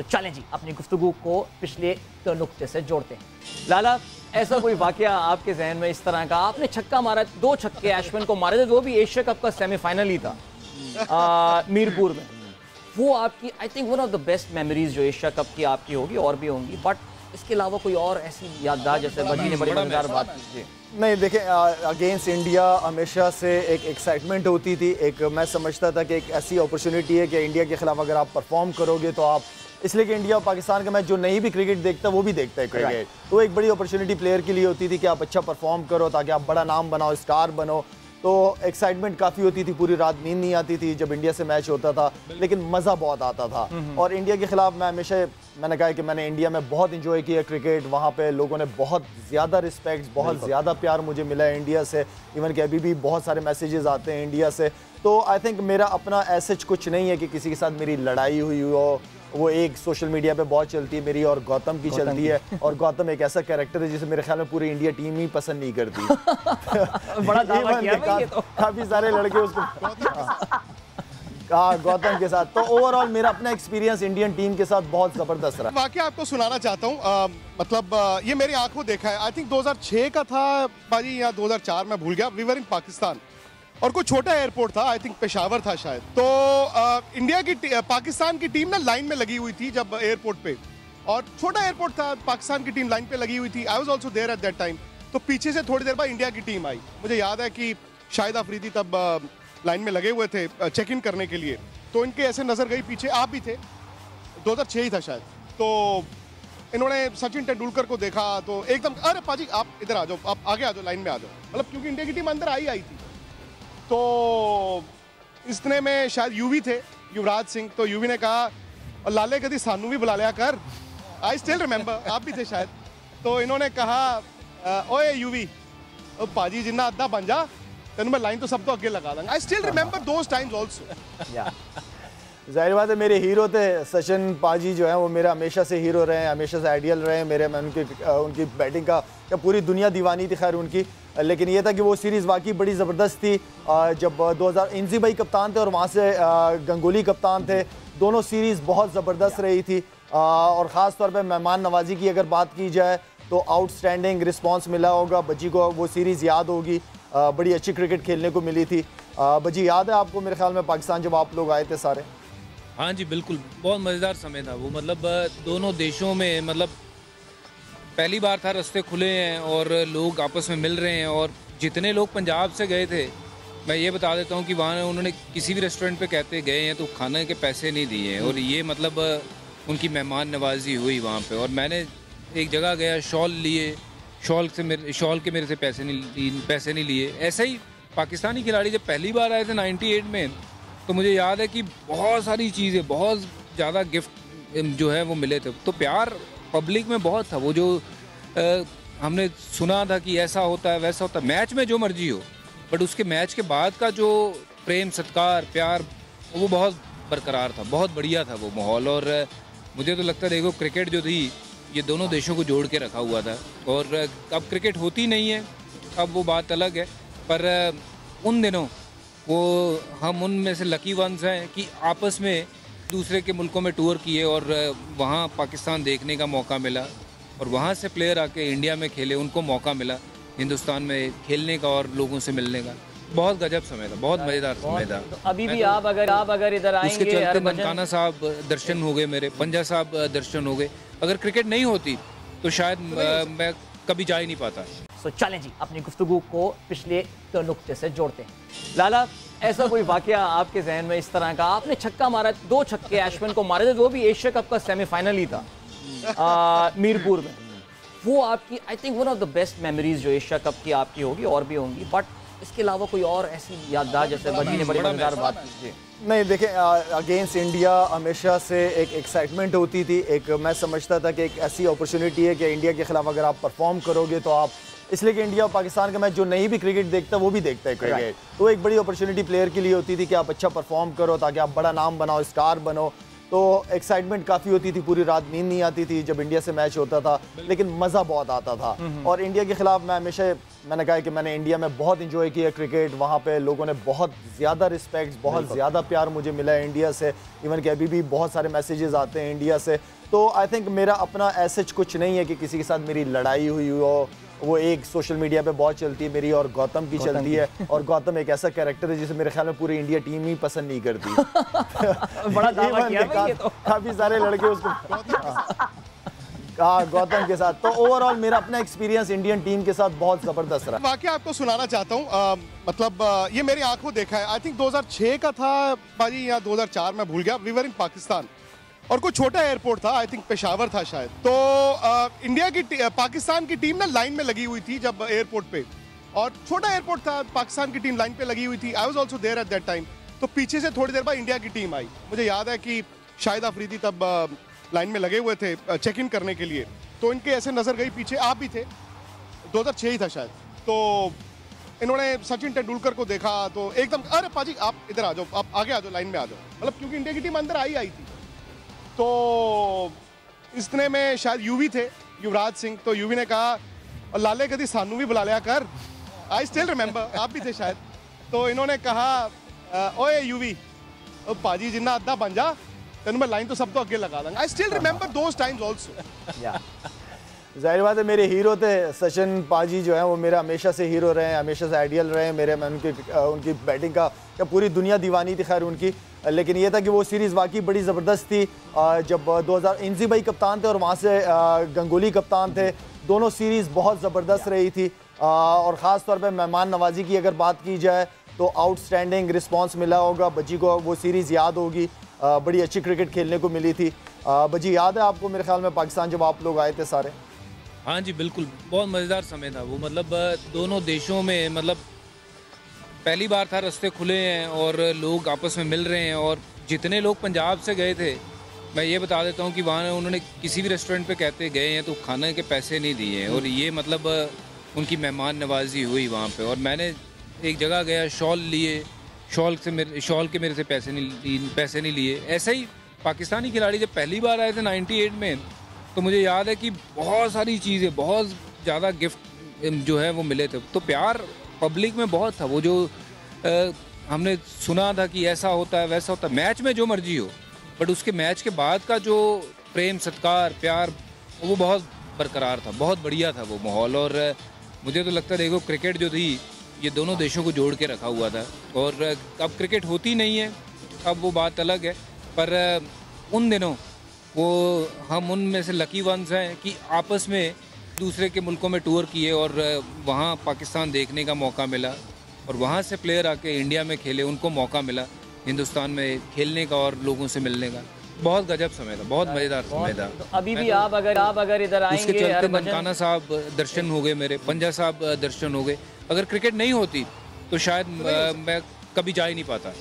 चलें जी, अपनी गुफ्तगू को पिछले नुक्ते से जोड़ते हैं। लाला, ऐसा कोई वाकया आपके जहन में इस तरह का, आपने छक्का मारा, 2 छक्के अश्विन को मारे थे, वो भी एशिया कप का सेमीफाइनल ही था मीरपुर में। वो आपकी I think one of the best memories जो एशिया कप की आपकी होगी, और भी होंगी, बट इसके अलावा कोई और ऐसी यादगार, जैसे बजी ने बड़ी मजेदार बात की? नहीं, देखें, अगेंस्ट इंडिया हमेशा से एक एक्साइटमेंट होती थी। एक मैं समझता था कि एक ऐसी अपॉर्चुनिटी है कि इंडिया के खिलाफ अगर आप परफॉर्म करोगे तो आप, इसलिए कि इंडिया और पाकिस्तान का मैच जो नहीं भी क्रिकेट देखता वो भी देखता है क्रिकेट, तो एक बड़ी अपॉर्चुनिटी प्लेयर के लिए होती थी कि आप अच्छा परफॉर्म करो ताकि आप बड़ा नाम बनाओ, स्टार बनो। तो एक्साइटमेंट काफ़ी होती थी, पूरी रात नींद नहीं आती थी जब इंडिया से मैच होता था, लेकिन मज़ा बहुत आता था। और इंडिया के खिलाफ मैं हमेशा, मैंने कहा कि मैंने इंडिया में बहुत इंजॉय किया क्रिकेट। वहाँ पे लोगों ने बहुत ज़्यादा रिस्पेक्ट, बहुत ज़्यादा प्यार मुझे मिला है इंडिया से। इवन कि अभी भी बहुत सारे मैसेजेस आते हैं इंडिया से। तो आई थिंक मेरा अपना ऐसा कुछ नहीं है कि किसी के साथ मेरी लड़ाई हुई हो। वो एक सोशल मीडिया पे बहुत चलती है मेरी और गौतम की चलती है, और गौतम एक ऐसा कैरेक्टर है जिसे मेरे ख्याल में पूरी इंडिया टीम ही पसंद नहीं करती। बड़ा दावा किया है ये तो। काफी सारे लड़के उसको हाँ, गौतम के साथ। तो ओवरऑल मेरा अपना एक्सपीरियंस इंडियन टीम के साथ बहुत जबरदस्त रहा। वाकया आपको सुनाना चाहता हूँ, मतलब ये मेरी आंखों देखा है। आई थिंक 2006 का था बाजी या 2004, मैं भूल गया। वी वर इन पाकिस्तान और कोई छोटा एयरपोर्ट था, आई थिंक पेशावर था शायद। तो इंडिया की पाकिस्तान की टीम ना लाइन में लगी हुई थी जब एयरपोर्ट पे, और छोटा एयरपोर्ट था, पाकिस्तान की टीम लाइन पे लगी हुई थी। I was also there at that time. तो पीछे से थोड़ी देर बाद इंडिया की टीम आई। मुझे याद है कि शाहिद अफरीदी तब लाइन में लगे हुए थे चेक इन करने के लिए। तो इनके ऐसे नजर गई पीछे, आप भी थे, 2006 ही था शायद। तो इन्होंने सचिन तेंदुलकर को देखा तो एकदम, अरे पाजी आप इधर आ जाओ, आप आगे आ जाओ, लाइन में आ जाओ। मतलब क्योंकि इंडिया की टीम अंदर आई थी। तो इतने में शायद यूवी थे, युवराज सिंह। तो यूवी ने कहा, लाले कदी सानू भी बुला लिया कर। आई स्टिल रिमेंबर, आप भी थे शायद। तो इन्होंने कहा, ओए यूवी, पाजी जिन्ना अद्धा बन जा, तेन मैं लाइन तो सब तो अगे लगा दूंगा। I still remember those times also. जाहिर बात है, मेरे हीरो थे सचिन पाजी जो है, वो मेरा हमेशा से हीरो रहे हैं, हमेशा से आइडियल रहे हैं मेरे। मैं उनकी बैटिंग का पूरी दुनिया दीवानी थी खैर उनकी। लेकिन ये था कि वो सीरीज़ वाकई बड़ी ज़बरदस्त थी। जब 2000 इंजी भाई कप्तान थे और वहाँ से गंगोली कप्तान थे, दोनों सीरीज़ बहुत ज़बरदस्त रही थी। और ख़ास तौर पे मेहमान नवाजी की अगर बात की जाए तो आउटस्टैंडिंग रिस्पांस मिला होगा बच्ची को, वो सीरीज़ याद होगी। बड़ी अच्छी क्रिकेट खेलने को मिली थी। बच्ची याद है आपको मेरे ख्याल में पाकिस्तान जब आप लोग आए थे सारे? हाँ जी बिल्कुल, बहुत मज़ेदार समय था वो। मतलब दोनों देशों में, मतलब पहली बार था, रास्ते खुले हैं और लोग आपस में मिल रहे हैं। और जितने लोग पंजाब से गए थे, मैं ये बता देता हूँ कि वहाँ उन्होंने किसी भी रेस्टोरेंट पे कहते गए हैं तो खाने के पैसे नहीं दिए हैं। और ये मतलब उनकी मेहमान नवाजी हुई वहाँ पे। और मैंने एक जगह गया, शॉल लिए, शॉल के मेरे से पैसे नहीं लिए। ऐसे ही पाकिस्तानी खिलाड़ी जब पहली बार आए थे 98 में, तो मुझे याद है कि बहुत सारी चीज़ें, बहुत ज़्यादा गिफ्ट जो है वो मिले थे। तो प्यार पब्लिक में बहुत था। वो जो हमने सुना था कि ऐसा होता है वैसा होता है, मैच में जो मर्जी हो, बट उसके मैच के बाद का जो प्रेम, सत्कार, प्यार, वो बहुत बरकरार था, बहुत बढ़िया था वो माहौल। और मुझे तो लगता है, देखो क्रिकेट जो थी ये दोनों देशों को जोड़ के रखा हुआ था। और अब क्रिकेट होती नहीं है, अब वो बात अलग है। पर उन दिनों वो हम उनमें से लकी वंस हैं कि आपस में दूसरे के मुल्कों में टूर किए और वहाँ पाकिस्तान देखने का मौका मिला। और वहाँ से प्लेयर आके इंडिया में खेले, उनको मौका मिला हिंदुस्तान में खेलने का और लोगों से मिलने का। बहुत गजब समय था, बहुत मज़ेदार समय था। तो अभी भी आप अगर इधर आएंगे, उसके चलते ननकाना साहब दर्शन हो गए मेरे, पंजा साहब दर्शन हो गए। अगर क्रिकेट नहीं होती तो शायद मैं कभी जा ही नहीं पाता। चलें जी, अपनी गुफ्तगू को पिछले नुक्ते से जोड़ते हैं। लाला, ऐसा कोई वाकया आपके जहन में इस तरह का, आपने छक्का मारा, 2 छक्के अश्विन को मारे थे, वो भी एशिया कप का सेमीफाइनल ही था मीरपुर में। वो आपकी I think one of the best memories जो एशिया कप की आपकी होगी, और भी होंगी, बट इसके अलावा कोई और ऐसी यादगार, जैसे बजी ने बड़ी मजेदार बात की? नहीं, देखें, अगेंस्ट इंडिया हमेशा से एक एक्साइटमेंट होती थी। एक मैं समझता था कि एक ऐसी अपॉर्चुनिटी है कि इंडिया के खिलाफ अगर आप परफॉर्म करोगे तो आप, इसलिए कि इंडिया और पाकिस्तान का मैच जो नहीं भी क्रिकेट देखता वो भी देखता है क्रिकेट, तो एक बड़ी अपॉर्चुनिटी प्लेयर के लिए होती थी कि आप अच्छा परफॉर्म करो ताकि आप बड़ा नाम बनाओ, स्टार बनो। तो एक्साइटमेंट काफ़ी होती थी, पूरी रात नींद नहीं आती थी जब इंडिया से मैच होता था, लेकिन मज़ा बहुत आता था। और इंडिया के ख़िलाफ़ मैंने कहा कि मैंने इंडिया में बहुत इंजॉय किया क्रिकेट। वहाँ पे लोगों ने बहुत ज़्यादा रिस्पेक्ट, बहुत ज़्यादा प्यार मुझे मिला है इंडिया से। इवन कि अभी भी बहुत सारे मैसेजेस आते हैं इंडिया से। तो आई थिंक मेरा अपना ऐसा कुछ नहीं है कि किसी के साथ मेरी लड़ाई हुई हो। वो एक सोशल मीडिया पे बहुत चलती है मेरी और गौतम की चलती है, और गौतम एक ऐसा कैरेक्टर है जिसे मेरे ख्याल में पूरी इंडिया टीम ही पसंद नहीं करती। बड़ा दावा किया भाई ये तो। काफी सारे लड़के उसको हाँ गौतम के साथ। तो ओवरऑल मेरा अपना एक्सपीरियंस इंडियन टीम के साथ बहुत जबरदस्त रहा। वाकया आपको सुनाना चाहता हूँ। मतलब ये मेरी आंखों देखा है। आई थिंक 2006 का था बाजी या 2004, मैं भूल गया। वी वर इन पाकिस्तान और कोई छोटा एयरपोर्ट था, आई थिंक पेशावर था शायद। तो पाकिस्तान की टीम ना लाइन में लगी हुई थी जब एयरपोर्ट पे, और छोटा एयरपोर्ट था, पाकिस्तान की टीम लाइन पे लगी हुई थी। I was also there at that time. तो पीछे से थोड़ी देर बाद इंडिया की टीम आई। मुझे याद है कि शाहिद अफरीदी तब लाइन में लगे हुए थे चेक इन करने के लिए। तो इनके ऐसे नजर गई पीछे, आप भी थे, 2006 ही था शायद। तो इन्होंने सचिन तेंदुलकर को देखा तो एकदम, अरे पाजी आप इधर आ जाओ, आप आगे आ जाओ, लाइन में आ जाओ। मतलब क्योंकि इंडिया की टीम अंदर आई थी। तो इतने में शायद यूवी थे, युवराज सिंह। तो यूवी ने कहा, और लाले कदी सानू भी बुला लिया कर। आई स्टिल रिमेंबर, आप भी थे शायद। तो इन्होंने कहा, ओए यूवी, ओ पाजी जिन्ना अद्धा बन जा, तेन मैं लाइन तो सब तो अगे लगा दूंगा। I still remember those times also. जाहिर बात है मेरे हीरो थे सचिन पाजी जो है, वो मेरा हमेशा से हीरो रहे हैं, हमेशा से आइडियल रहे हैं मेरे। मैं उनकी बैटिंग का पूरी दुनिया दीवानी थी खैर उनकी। लेकिन ये था कि वो सीरीज़ वाकई बड़ी ज़बरदस्त थी। जब 2000 इंजी भाई कप्तान थे और वहाँ से गंगोली कप्तान थे, दोनों सीरीज़ बहुत ज़बरदस्त रही थी। और ख़ास तौर पे मेहमान नवाजी की अगर बात की जाए तो आउटस्टैंडिंग रिस्पांस मिला होगा। बज्जी को वो सीरीज़ याद होगी, बड़ी अच्छी क्रिकेट खेलने को मिली थी। बज्जी याद है आपको मेरे ख्याल में पाकिस्तान जब आप लोग आए थे सारे? हाँ जी बिल्कुल, बहुत मज़ेदार समय था वो। मतलब दोनों देशों में मतलब पहली बार था, रास्ते खुले हैं और लोग आपस में मिल रहे हैं। और जितने लोग पंजाब से गए थे, मैं ये बता देता हूँ कि वहाँ उन्होंने किसी भी रेस्टोरेंट पे कहते गए हैं तो खाने के पैसे नहीं दिए हैं। और ये मतलब उनकी मेहमान नवाजी हुई वहाँ पे। और मैंने एक जगह गया, शॉल लिए, शॉल के मेरे से पैसे नहीं लिए। ऐसा ही पाकिस्तानी खिलाड़ी जब पहली बार आए थे 98 में, तो मुझे याद है कि बहुत सारी चीज़ें, बहुत ज़्यादा गिफ्ट जो है वो मिले थे। तो प्यार पब्लिक में बहुत था। वो जो हमने सुना था कि ऐसा होता है वैसा होता है, मैच में जो मर्जी हो, बट उसके मैच के बाद का जो प्रेम सत्कार प्यार वो बहुत बरकरार था, बहुत बढ़िया था वो माहौल। और मुझे तो लगता है देखो क्रिकेट जो थी ये दोनों देशों को जोड़ के रखा हुआ था। और अब क्रिकेट होती नहीं है, अब वो बात अलग है। पर उन दिनों वो हम उनमें से लकी वंस हैं कि आपस में दूसरे के मुल्कों में टूर किए और वहाँ पाकिस्तान देखने का मौका मिला। और वहाँ से प्लेयर आके इंडिया में खेले, उनको मौका मिला हिंदुस्तान में खेलने का और लोगों से मिलने का। बहुत गजब समय था, बहुत मज़ेदार समय था। तो अभी भी आप अगर इधर आएंगे, उसके चलते ननकाना साहब दर्शन हो गए मेरे, पंजा साहब दर्शन हो गए। अगर क्रिकेट नहीं होती तो शायद मैं कभी जा ही नहीं पाता।